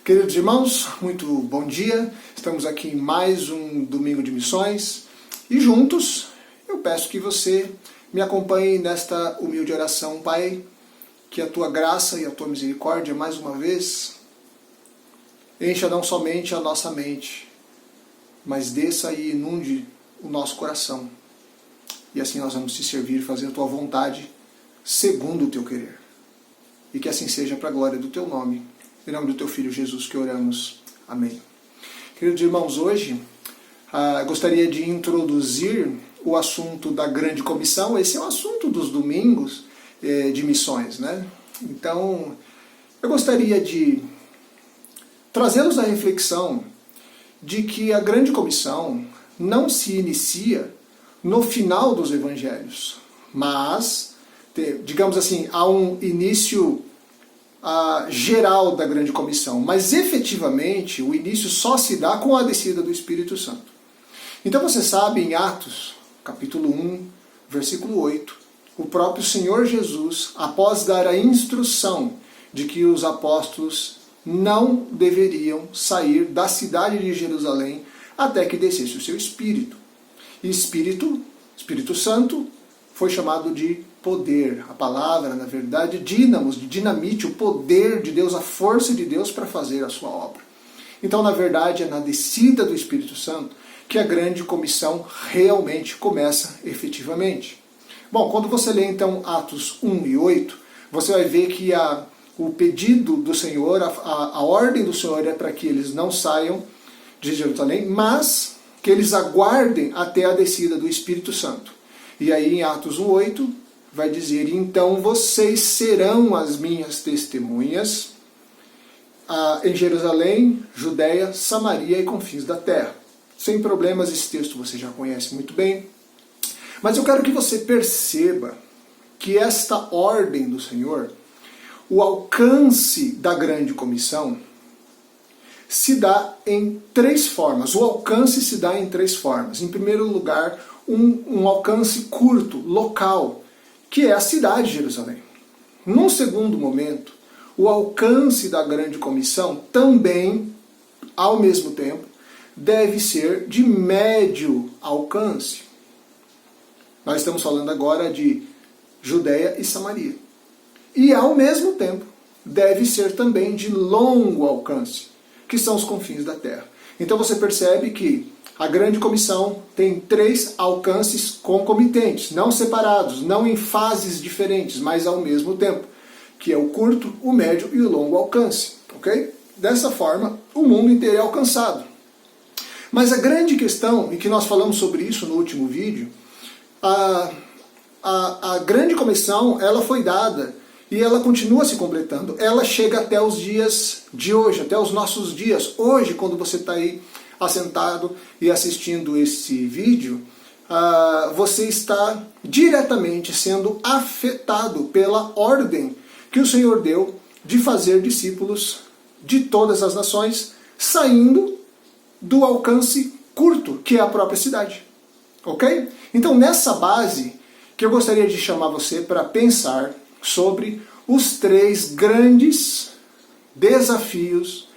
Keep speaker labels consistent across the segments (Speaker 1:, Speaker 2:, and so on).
Speaker 1: Queridos irmãos, muito bom dia. Estamos aqui em mais um Domingo de Missões e juntos eu peço que você me acompanhe nesta humilde oração. Pai, que a Tua graça e a Tua misericórdia mais uma vez encha não somente a nossa mente, mas desça e inunde o nosso coração. E assim nós vamos te servir e fazer a Tua vontade segundo o Teu querer. E que assim seja para a glória do Teu nome. Em nome do Teu Filho Jesus que oramos. Amém. Queridos irmãos, hoje gostaria de introduzir o assunto da Grande Comissão. Esse é o assunto dos domingos de missões, né? Então, eu gostaria de trazê-los à reflexão de que a Grande Comissão não se inicia no final dos evangelhos, mas, digamos assim, há um início geral da Grande Comissão, mas efetivamente o início só se dá com a descida do Espírito Santo. Então você sabe, em Atos, capítulo 1, versículo 8, o próprio Senhor Jesus, após dar a instrução de que os apóstolos não deveriam sair da cidade de Jerusalém até que descesse o seu Espírito. E Espírito Santo, foi chamado de poder. A palavra, na verdade, dínamos, de dinamite, o poder de Deus, a força de Deus para fazer a sua obra. Então, na verdade, é na descida do Espírito Santo que a Grande Comissão realmente começa efetivamente. Bom, quando você lê então Atos 1 e 8, você vai ver que o pedido do Senhor, a ordem do Senhor é para que eles não saiam de Jerusalém, mas que eles aguardem até a descida do Espírito Santo. E aí em Atos 1:8 vai dizer: então vocês serão as minhas testemunhas em Jerusalém, Judéia, Samaria e confins da terra. Sem problemas, esse texto você já conhece muito bem. Mas eu quero que você perceba que esta ordem do Senhor, o alcance da Grande Comissão, se dá em três formas. O alcance se dá em três formas. Em primeiro lugar, um alcance curto, local, que é a cidade de Jerusalém. Num segundo momento, o alcance da Grande Comissão também, ao mesmo tempo, deve ser de médio alcance. Nós estamos falando agora de Judéia e Samaria. E, ao mesmo tempo, deve ser também de longo alcance, que são os confins da terra. Então você percebe que a Grande Comissão tem três alcances concomitentes, não separados, não em fases diferentes, mas ao mesmo tempo, que é o curto, o médio e o longo alcance. Ok? Dessa forma, o mundo inteiro é alcançado. Mas a grande questão, e que nós falamos sobre isso no último vídeo, a Grande Comissão, ela foi dada e ela continua se completando. Ela chega até os dias de hoje, até os nossos dias. Hoje, quando você está aí assentado e assistindo esse vídeo, você está diretamente sendo afetado pela ordem que o Senhor deu de fazer discípulos de todas as nações, saindo do alcance curto, que é a própria cidade. Ok? Então, nessa base, que eu gostaria de chamar você para pensar sobre os três grandes desafios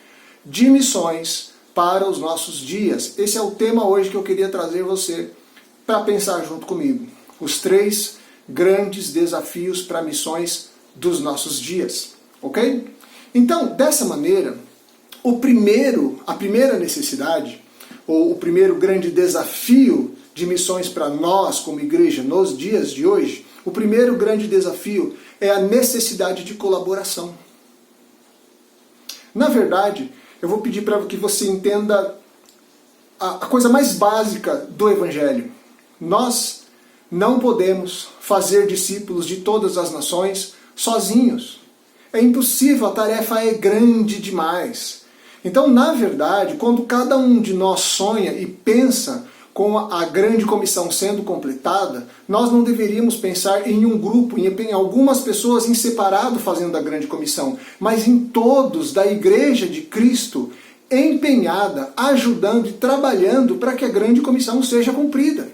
Speaker 1: de missões para os nossos dias. Esse é o tema hoje que eu queria trazer você para pensar junto comigo. Os três grandes desafios para missões dos nossos dias. Ok? Então, dessa maneira, a primeira necessidade, ou o primeiro grande desafio de missões para nós como igreja nos dias de hoje, o primeiro grande desafio é a necessidade de colaboração. Na verdade, eu vou pedir para que você entenda a coisa mais básica do Evangelho. Nós não podemos fazer discípulos de todas as nações sozinhos. É impossível, a tarefa é grande demais. Então, na verdade, quando cada um de nós sonha e pensa com a Grande Comissão sendo completada, nós não deveríamos pensar em um grupo, em algumas pessoas em separado fazendo a Grande Comissão, mas em todos da Igreja de Cristo empenhada, ajudando e trabalhando para que a Grande Comissão seja cumprida.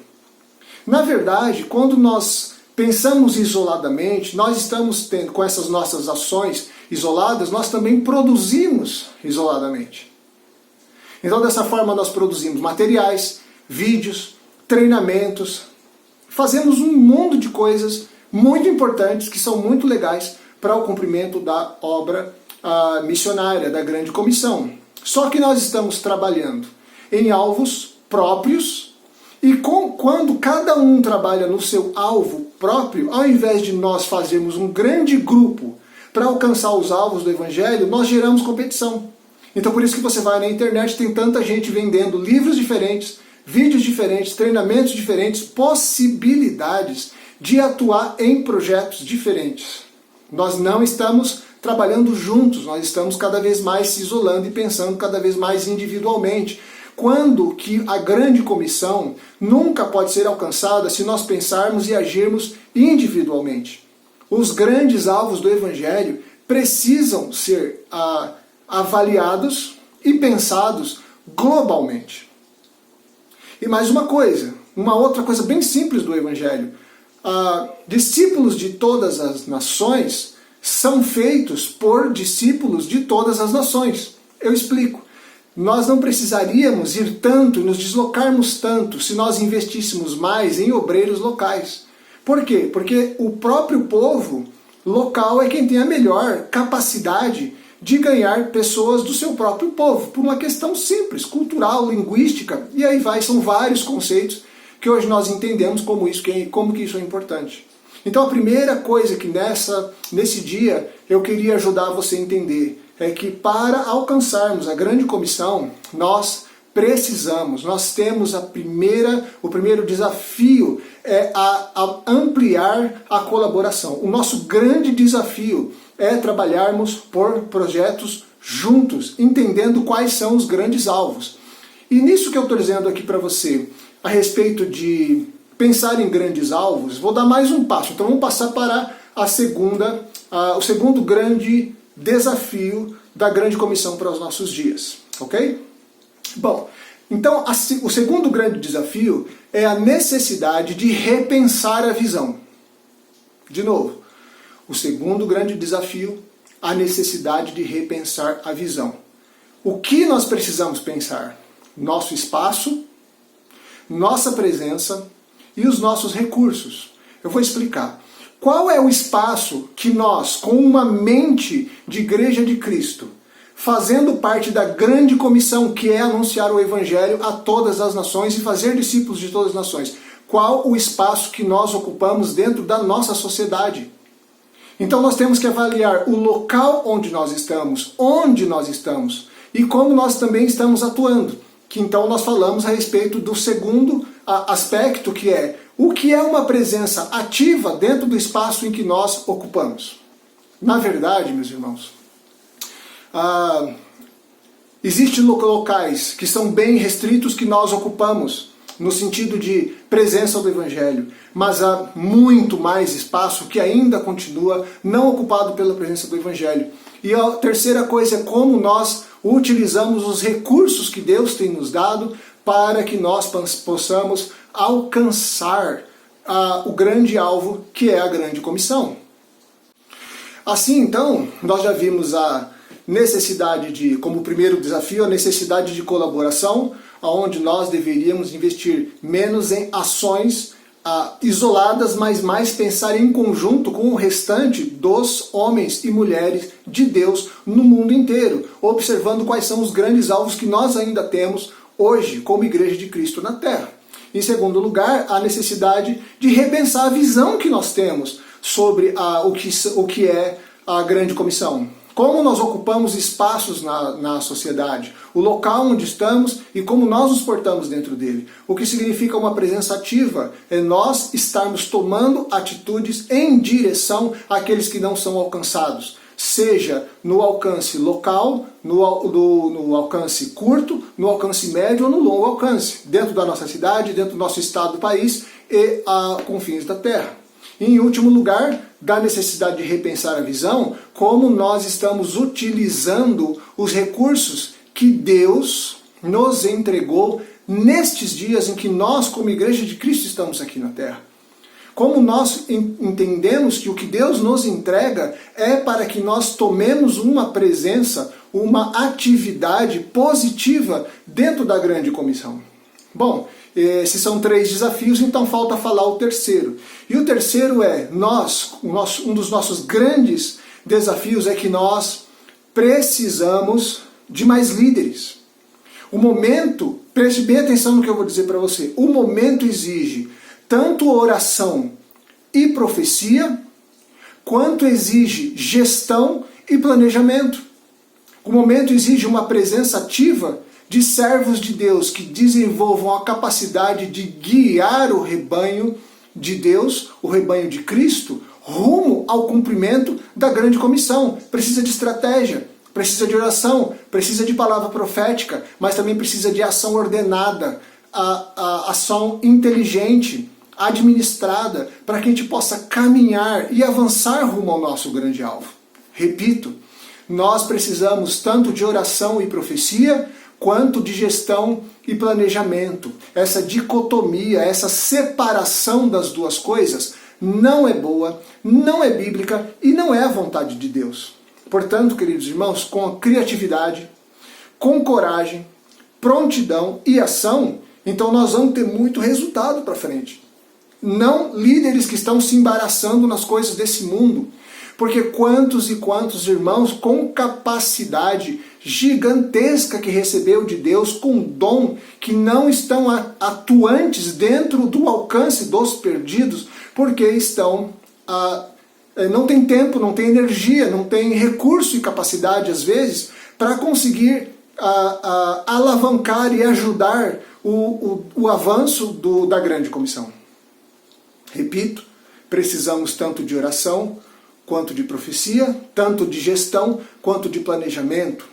Speaker 1: Na verdade, quando nós pensamos isoladamente, nós estamos tendo, com essas nossas ações, isoladas, nós também produzimos isoladamente. Então, dessa forma, nós produzimos materiais, vídeos, treinamentos, fazemos um mundo de coisas muito importantes, que são muito legais para o cumprimento da obra missionária, da grande comissão. Só que nós estamos trabalhando em alvos próprios, e quando cada um trabalha no seu alvo próprio, ao invés de nós fazermos um grande grupo para alcançar os alvos do Evangelho, nós geramos competição. Então por isso que você vai na internet, tem tanta gente vendendo livros diferentes, vídeos diferentes, treinamentos diferentes, possibilidades de atuar em projetos diferentes. Nós não estamos trabalhando juntos, nós estamos cada vez mais se isolando e pensando cada vez mais individualmente. Quando que a grande comissão nunca pode ser alcançada se nós pensarmos e agirmos individualmente. Os grandes alvos do Evangelho precisam ser avaliados e pensados globalmente. E mais uma outra coisa bem simples do Evangelho. Discípulos de todas as nações são feitos por discípulos de todas as nações. Eu explico. Nós não precisaríamos ir tanto, nos deslocarmos tanto, se nós investíssemos mais em obreiros locais. Por quê? Porque o próprio povo local é quem tem a melhor capacidade de ganhar pessoas do seu próprio povo, por uma questão simples, cultural, linguística, e aí são vários conceitos que hoje nós entendemos como que isso é importante. Então a primeira coisa que nesse dia eu queria ajudar você a entender é que para alcançarmos a grande comissão, nós temos o primeiro desafio é a ampliar a colaboração. O nosso grande desafio é trabalharmos por projetos juntos, entendendo quais são os grandes alvos. E nisso que eu estou dizendo aqui para você, a respeito de pensar em grandes alvos, vou dar mais um passo. Então vamos passar para o segundo grande desafio da grande comissão para os nossos dias, ok? Bom, então o segundo grande desafio é a necessidade de repensar a visão. De novo, o segundo grande desafio, a necessidade de repensar a visão. O que nós precisamos pensar? Nosso espaço, nossa presença e os nossos recursos. Eu vou explicar. Qual é o espaço que nós, com uma mente de Igreja de Cristo, fazendo parte da grande comissão que é anunciar o Evangelho a todas as nações e fazer discípulos de todas as nações, qual o espaço que nós ocupamos dentro da nossa sociedade? Então nós temos que avaliar o local onde nós estamos e como nós também estamos atuando. Que então nós falamos a respeito do segundo aspecto, que é o que é uma presença ativa dentro do espaço em que nós ocupamos. Na verdade, meus irmãos, existem locais que são bem restritos que nós ocupamos, no sentido de presença do Evangelho, mas há muito mais espaço que ainda continua não ocupado pela presença do Evangelho. E a terceira coisa é como nós utilizamos os recursos que Deus tem nos dado para que nós possamos alcançar o grande alvo, que é a grande comissão. Assim, então, nós já vimos a necessidade como primeiro desafio, a necessidade de colaboração, onde nós deveríamos investir menos em ações isoladas, mas mais pensar em conjunto com o restante dos homens e mulheres de Deus no mundo inteiro, observando quais são os grandes alvos que nós ainda temos hoje como Igreja de Cristo na Terra. Em segundo lugar, a necessidade de repensar a visão que nós temos sobre o que é a grande comissão. Como nós ocupamos espaços na sociedade, o local onde estamos e como nós nos portamos dentro dele. O que significa uma presença ativa é nós estarmos tomando atitudes em direção àqueles que não são alcançados. Seja no alcance local, no alcance curto, no alcance médio ou no longo alcance. Dentro da nossa cidade, dentro do nosso estado, do país e a confins da terra. E, em último lugar, da necessidade de repensar a visão, como nós estamos utilizando os recursos que Deus nos entregou nestes dias em que nós, como Igreja de Cristo, estamos aqui na Terra. Como nós entendemos que o que Deus nos entrega é para que nós tomemos uma presença, uma atividade positiva dentro da grande comissão. Bom, esses são 3 desafios, então falta falar o terceiro. E o terceiro é, um dos nossos grandes desafios é que nós precisamos de mais líderes. O momento, preste bem atenção no que eu vou dizer para você, o momento exige tanto oração e profecia, quanto exige gestão e planejamento. O momento exige uma presença ativa de servos de Deus que desenvolvam a capacidade de guiar o rebanho de Deus, o rebanho de Cristo, rumo ao cumprimento da grande comissão. Precisa de estratégia, precisa de oração, precisa de palavra profética, mas também precisa de ação ordenada, a ação inteligente, administrada, para que a gente possa caminhar e avançar rumo ao nosso grande alvo. Repito, nós precisamos tanto de oração e profecia, quanto de gestão e planejamento. Essa dicotomia, essa separação das duas coisas não é boa, não é bíblica e não é a vontade de Deus. Portanto, queridos irmãos, com criatividade, com coragem, prontidão e ação, então nós vamos ter muito resultado para frente. Não líderes que estão se embaraçando nas coisas desse mundo. Porque quantos e quantos irmãos com capacidade gigantesca que recebeu de Deus, com dom, que não estão atuantes dentro do alcance dos perdidos, porque estão não tem tempo, não tem energia, não tem recurso e capacidade, às vezes, para conseguir alavancar e ajudar o avanço da grande comissão. Repito, precisamos tanto de oração, quanto de profecia, tanto de gestão, quanto de planejamento.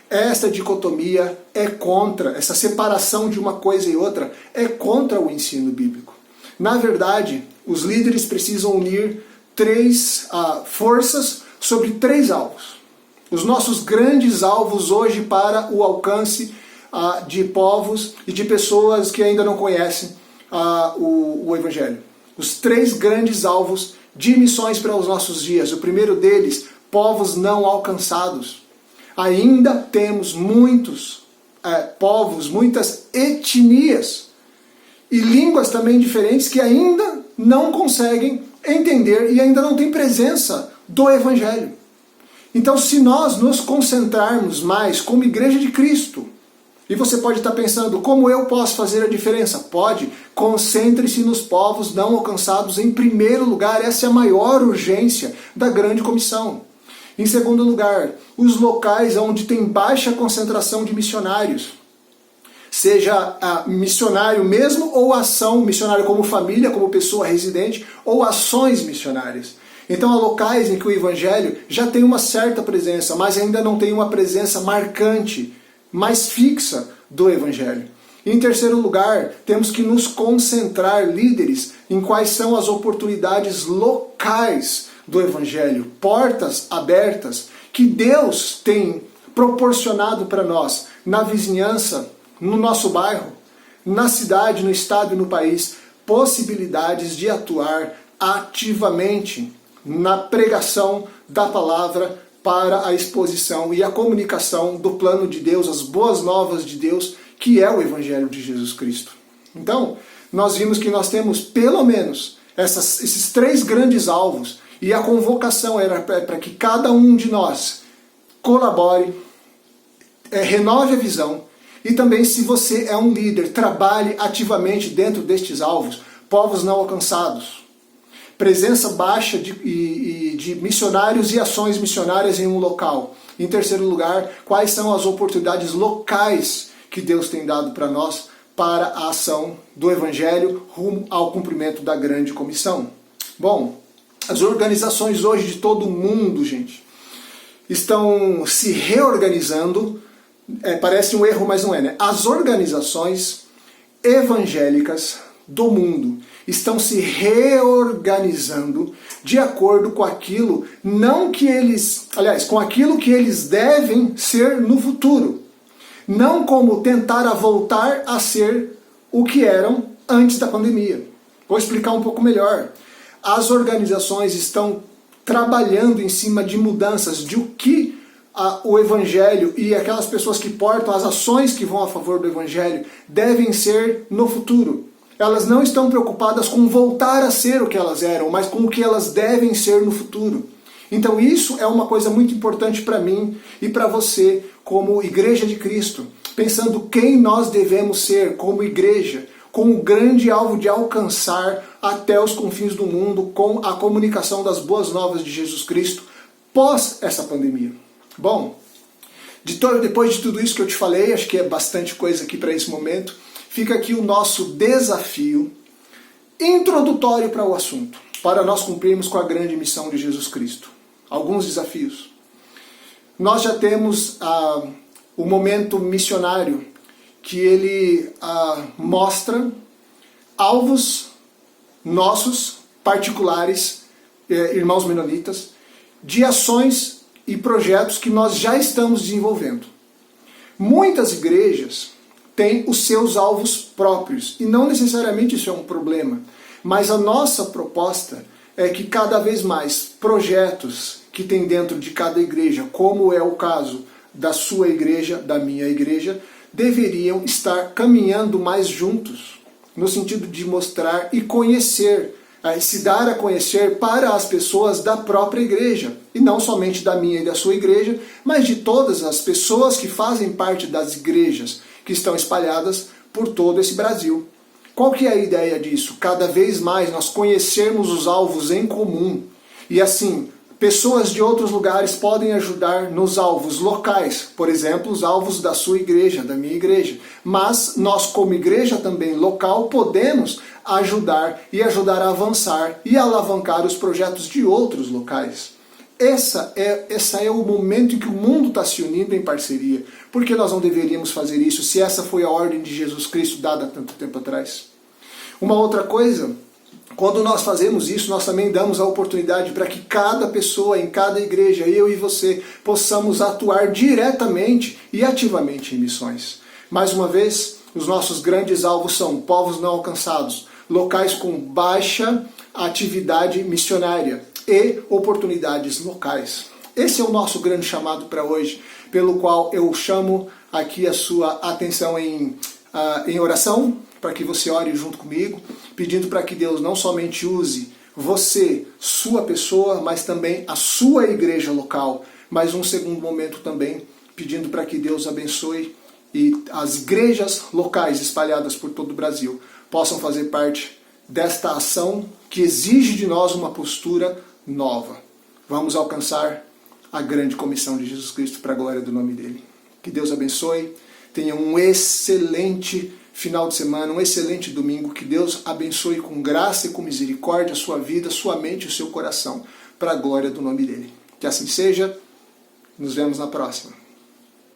Speaker 1: Essa dicotomia é contra, essa separação de uma coisa e outra é contra o ensino bíblico. Na verdade, os líderes precisam unir 3 forças sobre 3 alvos. Os nossos grandes alvos hoje para o alcance de povos e de pessoas que ainda não conhecem o Evangelho. Os 3 grandes alvos de missões para os nossos dias. O primeiro deles, povos não alcançados. Ainda temos muitos povos, muitas etnias e línguas também diferentes que ainda não conseguem entender e ainda não têm presença do Evangelho. Então, se nós nos concentrarmos mais como Igreja de Cristo, e você pode estar pensando, como eu posso fazer a diferença? Pode. Concentre-se nos povos não alcançados em primeiro lugar. Essa é a maior urgência da grande comissão. Em segundo lugar, os locais onde tem baixa concentração de missionários. Seja missionário mesmo ou ação, missionário como família, como pessoa residente, ou ações missionárias. Então há locais em que o Evangelho já tem uma certa presença, mas ainda não tem uma presença marcante, mais fixa do Evangelho. Em terceiro lugar, temos que nos concentrar, líderes, em quais são as oportunidades locais do Evangelho, portas abertas que Deus tem proporcionado para nós na vizinhança, no nosso bairro, na cidade, no estado e no país, possibilidades de atuar ativamente na pregação da palavra para a exposição e a comunicação do plano de Deus, as boas novas de Deus, que é o Evangelho de Jesus Cristo. Então, nós vimos que nós temos pelo menos esses 3 grandes alvos, e a convocação era para que cada um de nós colabore, renove a visão, e também, se você é um líder, trabalhe ativamente dentro destes alvos, povos não alcançados, presença baixa de missionários e ações missionárias em um local. Em terceiro lugar, quais são as oportunidades locais que Deus tem dado para nós para a ação do Evangelho rumo ao cumprimento da grande comissão? Bom, as organizações hoje de todo o mundo, gente, estão se reorganizando. Parece um erro, mas não é, né? As organizações evangélicas do mundo estão se reorganizando de acordo com aquilo, com aquilo que eles devem ser no futuro. Não como tentar voltar a ser o que eram antes da pandemia. Vou explicar um pouco melhor. As organizações estão trabalhando em cima de mudanças de o que o Evangelho e aquelas pessoas que portam as ações que vão a favor do Evangelho devem ser no futuro. Elas não estão preocupadas com voltar a ser o que elas eram, mas com o que elas devem ser no futuro. Então isso é uma coisa muito importante para mim e para você como Igreja de Cristo, pensando quem nós devemos ser como igreja, com o grande alvo de alcançar até os confins do mundo com a comunicação das boas novas de Jesus Cristo pós essa pandemia. Bom, depois de tudo isso que eu te falei, acho que é bastante coisa aqui para esse momento, fica aqui o nosso desafio introdutório para o assunto, para nós cumprirmos com a grande missão de Jesus Cristo. Alguns desafios. Nós já temos o momento missionário, que ele mostra alvos nossos, particulares, irmãos menonitas, de ações e projetos que nós já estamos desenvolvendo. Muitas igrejas têm os seus alvos próprios, e não necessariamente isso é um problema, mas a nossa proposta é que cada vez mais projetos que tem dentro de cada igreja, como é o caso da sua igreja, da minha igreja, deveriam estar caminhando mais juntos, no sentido de mostrar e conhecer, se dar a conhecer para as pessoas da própria igreja, e não somente da minha e da sua igreja, mas de todas as pessoas que fazem parte das igrejas que estão espalhadas por todo esse Brasil. Qual que é a ideia disso? Cada vez mais nós conhecermos os alvos em comum, e assim, pessoas de outros lugares podem ajudar nos alvos locais, por exemplo, os alvos da sua igreja, da minha igreja. Mas nós, como igreja também local, podemos ajudar e ajudar a avançar e alavancar os projetos de outros locais. Esse é o momento em que o mundo está se unindo em parceria. Por que nós não deveríamos fazer isso se essa foi a ordem de Jesus Cristo dada há tanto tempo atrás? Uma outra coisa, quando nós fazemos isso, nós também damos a oportunidade para que cada pessoa em cada igreja, eu e você, possamos atuar diretamente e ativamente em missões. Mais uma vez, os nossos grandes alvos são povos não alcançados, locais com baixa atividade missionária e oportunidades locais. Esse é o nosso grande chamado para hoje, pelo qual eu chamo aqui a sua atenção em oração, para que você ore junto comigo, pedindo para que Deus não somente use você, sua pessoa, mas também a sua igreja local. Mas um segundo momento também, pedindo para que Deus abençoe e as igrejas locais espalhadas por todo o Brasil possam fazer parte desta ação que exige de nós uma postura nova. Vamos alcançar a grande comissão de Jesus Cristo para a glória do nome dele. Que Deus abençoe, tenha um excelente final de semana, um excelente domingo, que Deus abençoe com graça e com misericórdia a sua vida, sua mente e o seu coração, para a glória do nome dele. Que assim seja, nos vemos na próxima.